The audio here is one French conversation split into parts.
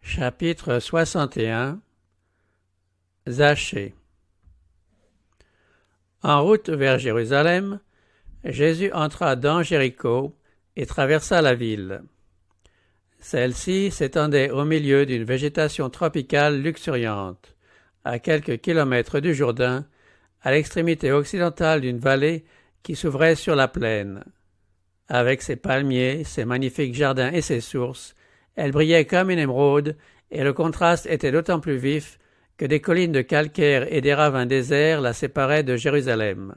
Chapitre 61. Zachée. En route vers Jérusalem, Jésus entra dans Jéricho et traversa la ville. Celle-ci s'étendait au milieu d'une végétation tropicale luxuriante, à quelques kilomètres du Jourdain, à l'extrémité occidentale d'une vallée qui s'ouvrait sur la plaine. Avec ses palmiers, ses magnifiques jardins et ses sources, elle brillait comme une émeraude, et le contraste était d'autant plus vif que des collines de calcaire et des ravins déserts la séparaient de Jérusalem.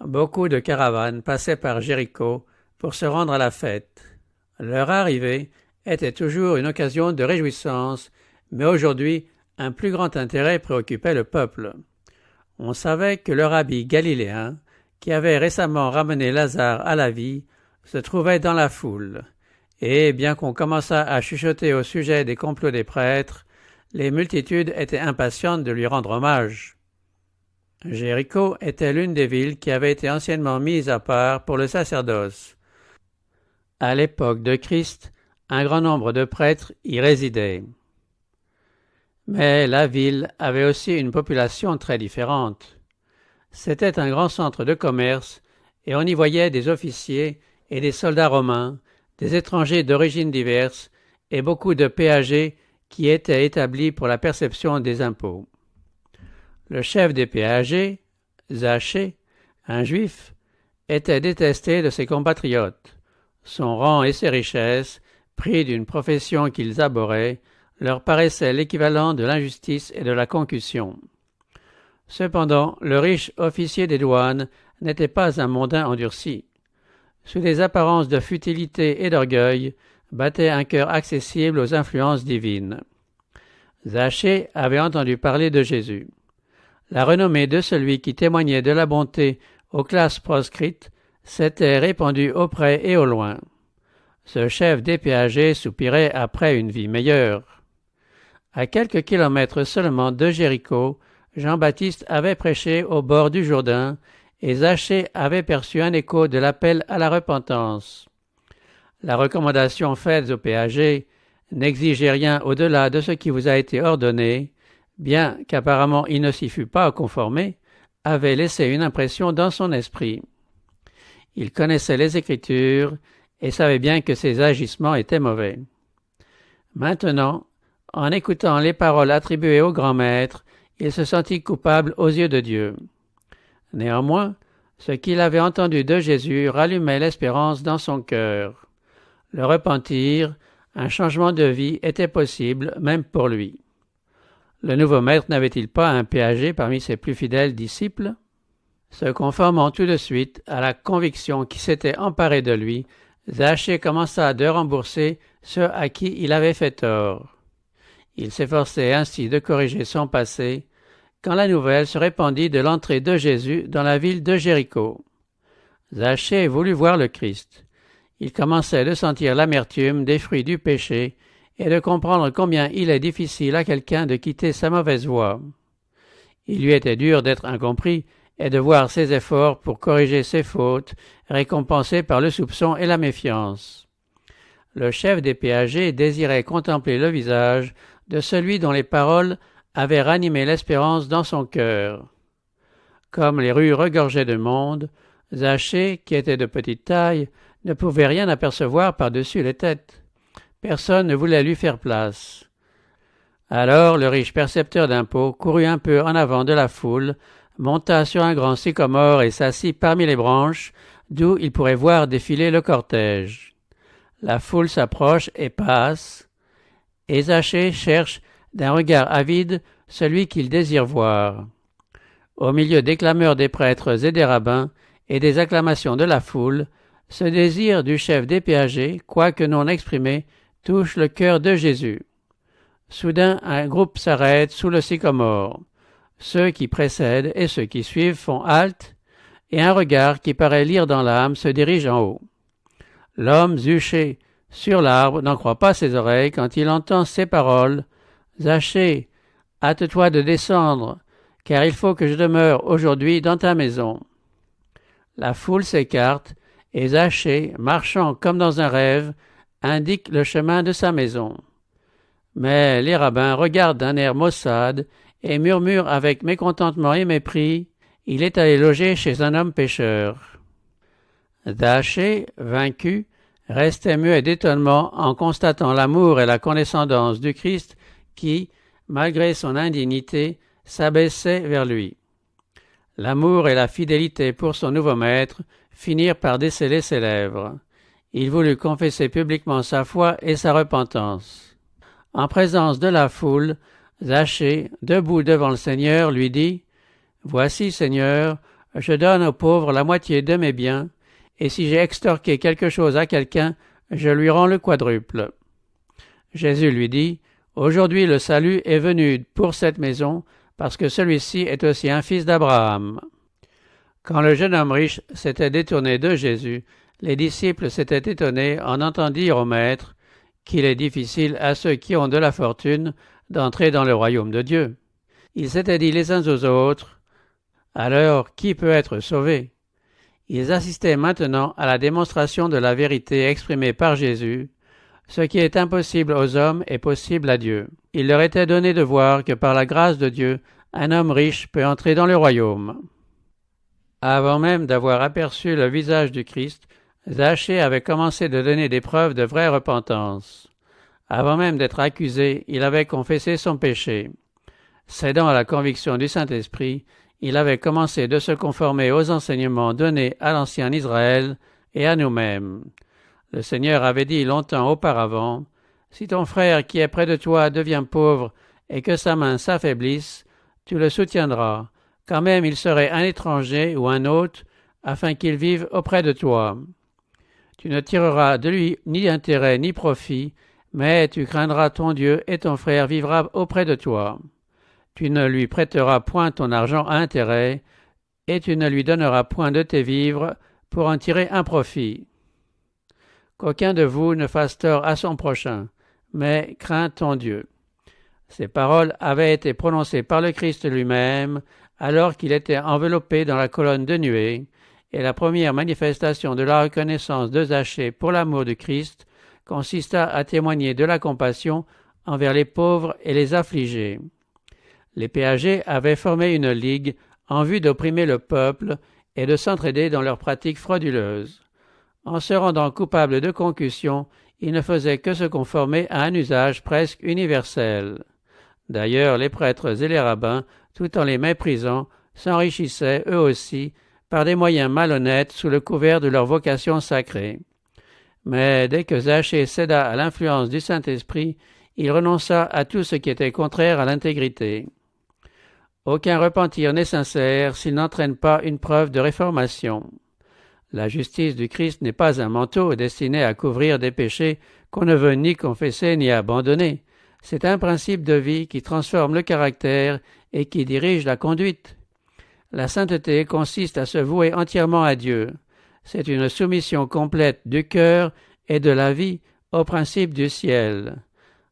Beaucoup de caravanes passaient par Jéricho pour se rendre à la fête. Leur arrivée était toujours une occasion de réjouissance, mais aujourd'hui, un plus grand intérêt préoccupait le peuple. On savait que le rabbi galiléen, qui avait récemment ramené Lazare à la vie, se trouvait dans la foule. Et bien qu'on commençât à chuchoter au sujet des complots des prêtres, les multitudes étaient impatientes de lui rendre hommage. Jéricho était l'une des villes qui avaient été anciennement mises à part pour le sacerdoce. À l'époque de Christ, un grand nombre de prêtres y résidaient. Mais la ville avait aussi une population très différente. C'était un grand centre de commerce et on y voyait des officiers et des soldats romains, des étrangers d'origines diverses et beaucoup de péagers qui étaient établis pour la perception des impôts. Le chef des péagers, Zachée, un juif, était détesté de ses compatriotes. Son rang et ses richesses, pris d'une profession qu'ils abhorraient, leur paraissaient l'équivalent de l'injustice et de la concussion. Cependant, le riche officier des douanes n'était pas un mondain endurci. Sous des apparences de futilité et d'orgueil, battait un cœur accessible aux influences divines. Zachée avait entendu parler de Jésus. La renommée de celui qui témoignait de la bonté aux classes proscrites s'était répandue au près et au loin. Ce chef des péagers soupirait après une vie meilleure. À quelques kilomètres seulement de Jéricho, Jean-Baptiste avait prêché au bord du Jourdain, et Zachée avait perçu un écho de l'appel à la repentance. La recommandation faite aux péagers « N'exigez rien au-delà de ce qui vous a été ordonné », bien qu'apparemment il ne s'y fût pas conformé, avait laissé une impression dans son esprit. Il connaissait les Écritures et savait bien que ses agissements étaient mauvais. Maintenant, en écoutant les paroles attribuées au grand maître, il se sentit coupable aux yeux de Dieu. Néanmoins, ce qu'il avait entendu de Jésus rallumait l'espérance dans son cœur. Le repentir, un changement de vie était possible même pour lui. Le nouveau maître n'avait-il pas un péager parmi ses plus fidèles disciples? Se conformant tout de suite à la conviction qui s'était emparée de lui, Zachée commença de rembourser ceux à qui il avait fait tort. Il s'efforçait ainsi de corriger son passé, quand la nouvelle se répandit de l'entrée de Jésus dans la ville de Jéricho. Zachée voulut voir le Christ. Il commençait de sentir l'amertume des fruits du péché et de comprendre combien il est difficile à quelqu'un de quitter sa mauvaise voie. Il lui était dur d'être incompris et de voir ses efforts pour corriger ses fautes récompensés par le soupçon et la méfiance. Le chef des péagers désirait contempler le visage de celui dont les paroles avait ranimé l'espérance dans son cœur. Comme les rues regorgeaient de monde, Zachée, qui était de petite taille, ne pouvait rien apercevoir par-dessus les têtes. Personne ne voulait lui faire place. Alors le riche percepteur d'impôts courut un peu en avant de la foule, monta sur un grand sycomore et s'assit parmi les branches, d'où il pourrait voir défiler le cortège. La foule s'approche et passe, et Zachée cherche d'un regard avide celui qu'il désire voir. Au milieu des clameurs des prêtres et des rabbins et des acclamations de la foule, ce désir du chef des péagers, quoique non exprimé, touche le cœur de Jésus. Soudain, un groupe s'arrête sous le sycomore. Ceux qui précèdent et ceux qui suivent font halte, et un regard qui paraît lire dans l'âme se dirige en haut. L'homme juché sur l'arbre n'en croit pas ses oreilles quand il entend ces paroles. Zachée, hâte-toi de descendre, car il faut que je demeure aujourd'hui dans ta maison. La foule s'écarte, et Zachée, marchant comme dans un rêve, indique le chemin de sa maison. Mais les rabbins regardent d'un air maussade et murmurent avec mécontentement et mépris, « Il est allé loger chez un homme pécheur. » Zaché, vaincu, restait muet d'étonnement en constatant l'amour et la condescendance du Christ qui, malgré son indignité, s'abaissait vers lui. L'amour et la fidélité pour son nouveau maître finirent par déceler ses lèvres. Il voulut confesser publiquement sa foi et sa repentance. En présence de la foule, Zaché, debout devant le Seigneur, lui dit « Voici, Seigneur, je donne aux pauvres la moitié de mes biens, et si j'ai extorqué quelque chose à quelqu'un, je lui rends le quadruple. » Jésus lui dit « Aujourd'hui le salut est venu pour cette maison, parce que celui-ci est aussi un fils d'Abraham. » Quand le jeune homme riche s'était détourné de Jésus, les disciples s'étaient étonnés en entendant dire au Maître qu'il est difficile à ceux qui ont de la fortune d'entrer dans le royaume de Dieu. Ils s'étaient dit les uns aux autres « Alors, qui peut être sauvé ?» Ils assistaient maintenant à la démonstration de la vérité exprimée par Jésus. Ce qui est impossible aux hommes est possible à Dieu. Il leur était donné de voir que par la grâce de Dieu, un homme riche peut entrer dans le royaume. Avant même d'avoir aperçu le visage du Christ, Zaché avait commencé de donner des preuves de vraie repentance. Avant même d'être accusé, il avait confessé son péché. Cédant à la conviction du Saint-Esprit, il avait commencé de se conformer aux enseignements donnés à l'ancien Israël et à nous-mêmes. Le Seigneur avait dit longtemps auparavant, « Si ton frère qui est près de toi devient pauvre et que sa main s'affaiblisse, tu le soutiendras, quand même il serait un étranger ou un hôte, afin qu'il vive auprès de toi. Tu ne tireras de lui ni intérêt ni profit, mais tu craindras ton Dieu et ton frère vivra auprès de toi. Tu ne lui prêteras point ton argent à intérêt, et tu ne lui donneras point de tes vivres pour en tirer un profit. Qu'aucun de vous ne fasse tort à son prochain, mais crains ton Dieu. » Ces paroles avaient été prononcées par le Christ lui-même alors qu'il était enveloppé dans la colonne de nuée, et la première manifestation de la reconnaissance de Zaché pour l'amour du Christ consista à témoigner de la compassion envers les pauvres et les affligés. Les péagers avaient formé une ligue en vue d'opprimer le peuple et de s'entraider dans leurs pratiques frauduleuses. En se rendant coupables de concussion, ils ne faisaient que se conformer à un usage presque universel. D'ailleurs, les prêtres et les rabbins, tout en les méprisant, s'enrichissaient eux aussi par des moyens malhonnêtes sous le couvert de leur vocation sacrée. Mais dès que Zaché céda à l'influence du Saint-Esprit, il renonça à tout ce qui était contraire à l'intégrité. Aucun repentir n'est sincère s'il n'entraîne pas une preuve de réformation. La justice du Christ n'est pas un manteau destiné à couvrir des péchés qu'on ne veut ni confesser ni abandonner. C'est un principe de vie qui transforme le caractère et qui dirige la conduite. La sainteté consiste à se vouer entièrement à Dieu. C'est une soumission complète du cœur et de la vie aux principes du ciel.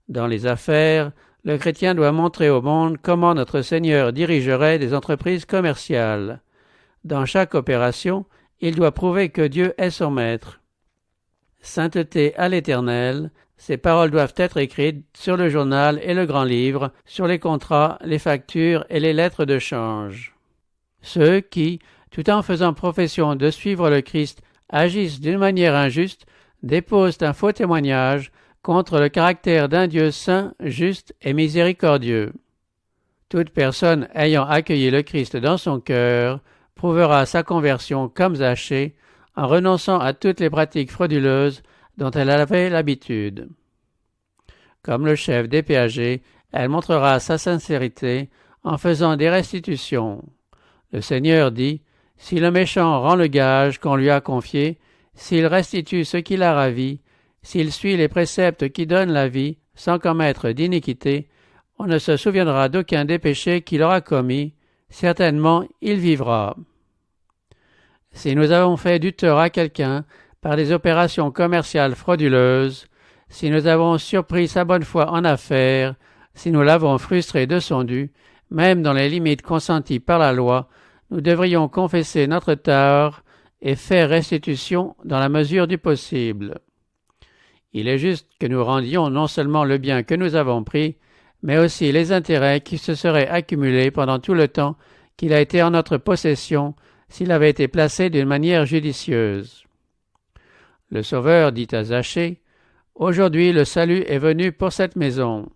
Dans les affaires, le chrétien doit montrer au monde comment notre Seigneur dirigerait des entreprises commerciales. Dans chaque opération, il doit prouver que Dieu est son maître. Sainteté à l'Éternel, ces paroles doivent être écrites sur le journal et le grand livre, sur les contrats, les factures et les lettres de change. Ceux qui, tout en faisant profession de suivre le Christ, agissent d'une manière injuste, déposent un faux témoignage contre le caractère d'un Dieu saint, juste et miséricordieux. Toute personne ayant accueilli le Christ dans son cœur prouvera sa conversion comme Zaché en renonçant à toutes les pratiques frauduleuses dont elle avait l'habitude. Comme le chef des péagers, elle montrera sa sincérité en faisant des restitutions. Le Seigneur dit, « Si le méchant rend le gage qu'on lui a confié, s'il restitue ce qu'il a ravi, s'il suit les préceptes qui donnent la vie, sans commettre d'iniquité, on ne se souviendra d'aucun des péchés qu'il aura commis, certainement il vivra. » Si nous avons fait du tort à quelqu'un par des opérations commerciales frauduleuses, si nous avons surpris sa bonne foi en affaires, si nous l'avons frustré de son dû, même dans les limites consenties par la loi, nous devrions confesser notre tort et faire restitution dans la mesure du possible. Il est juste que nous rendions non seulement le bien que nous avons pris, mais aussi les intérêts qui se seraient accumulés pendant tout le temps qu'il a été en notre possession s'il avait été placé d'une manière judicieuse. Le Sauveur dit à Zachée, « Aujourd'hui le salut est venu pour cette maison. »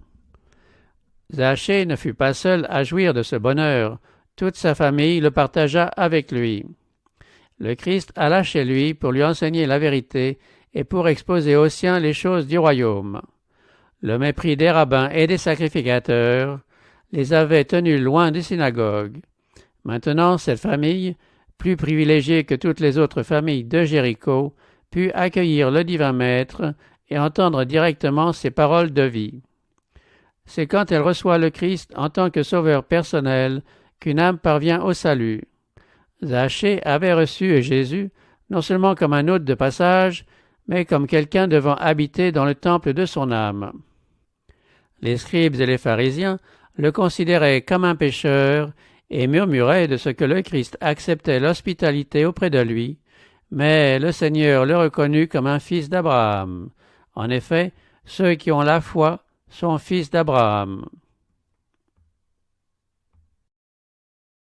Zachée ne fut pas seul à jouir de ce bonheur, toute sa famille le partagea avec lui. Le Christ alla chez lui pour lui enseigner la vérité et pour exposer aux siens les choses du royaume. Le mépris des rabbins et des sacrificateurs les avait tenus loin des synagogues. Maintenant, cette famille, plus privilégiée que toutes les autres familles de Jéricho, put accueillir le divin Maître et entendre directement ses paroles de vie. C'est quand elle reçoit le Christ en tant que sauveur personnel qu'une âme parvient au salut. Zachée avait reçu Jésus non seulement comme un hôte de passage, mais comme quelqu'un devant habiter dans le temple de son âme. Les scribes et les pharisiens le considéraient comme un pécheur et murmuraient de ce que le Christ acceptait l'hospitalité auprès de lui, mais le Seigneur le reconnut comme un fils d'Abraham. En effet, ceux qui ont la foi sont fils d'Abraham.